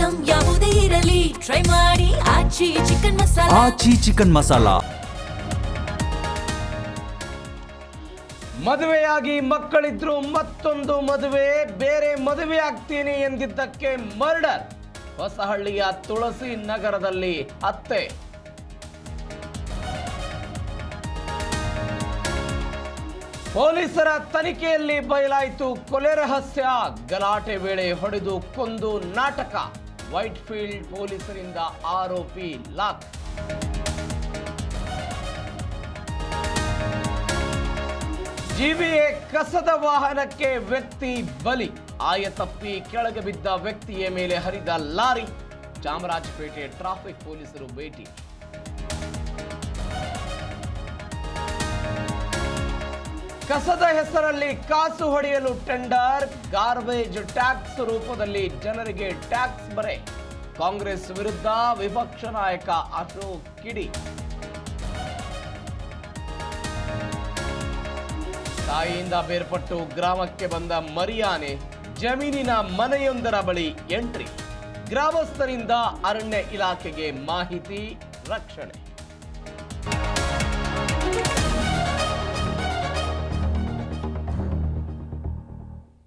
Item ಯಾವುದೇ ಇರಲಿ try ಮಾಡಿ ಆಚಿ ಚಿಕನ್ ಮಸಾಲಾ. ಆಚಿ ಚಿಕನ್ ಮಸಾಲಾ. ಮದುವೆಯಾಗಿ ಮಕ್ಕಳಿದ್ರು ಮತ್ತೊಂದು ಮದುವೆ, ಬೇರೆ ಮದುವೆ ಆಗ್ತೀನಿ ಎಂದಿದ್ದಕ್ಕೆ ಮರ್ಡರ್. ಹೊಸಹಳ್ಳಿಯ ತುಳಸಿ ನಗರದಲ್ಲಿ ಹತ್ಯೆ. ಪೊಲೀಸರ ತನಿಖೆಯಲ್ಲಿ ಬಯಲಾಯಿತು ಕೊಲೆ ರಹಸ್ಯ. ಗಲಾಟೆ ವೇಳೆ ಹೊಡೆದು ಕೊಂದು ನಾಟಕ. ವೈಟ್ ಫೀಲ್ಡ್ ಪೊಲೀಸರಿಂದ ಆರೋಪಿ ಲಾಕ್. ಜಿಬಿಎ ಕಸದ ವಾಹನಕ್ಕೆ ವ್ಯಕ್ತಿ ಬಲಿ. ಆಯತಪ್ಪಿ ಕೆಳಗೆ ಬಿದ್ದ ವ್ಯಕ್ತಿಯ ಮೇಲೆ ಹರಿದ ಲಾರಿ. ಚಾಮರಾಜಪೇಟೆ ಟ್ರಾಫಿಕ್ ಪೊಲೀಸರು ಭೇಟಿ. ಕಸದ ಹೆಸರಲ್ಲಿ ಕಾಸು ಹೊಡೆಯಲು ಟೆಂಡರ್. ಗಾರ್ಬೇಜ್ ಟ್ಯಾಕ್ಸ್ ರೂಪದಲ್ಲಿ ಜನರಿಗೆ ಟ್ಯಾಕ್ಸ್ ಬರೆ. ಕಾಂಗ್ರೆಸ್ ವಿರುದ್ಧ ವಿಪಕ್ಷ ನಾಯಕ ಅಶೋಕ್ ಕಿಡಿ. ತಾಯಿಯಿಂದ ಬೇರ್ಪಟ್ಟು ಗ್ರಾಮಕ್ಕೆ ಬಂದ ಮರಿಯಾನೆ ಜಮೀನಿನ ಮನೆಯೊಂದರ ಬಳಿ ಎಂಟ್ರಿ. ಗ್ರಾಮಸ್ಥರಿಂದ ಅರಣ್ಯ ಇಲಾಖೆಗೆ ಮಾಹಿತಿ, ರಕ್ಷಣೆ.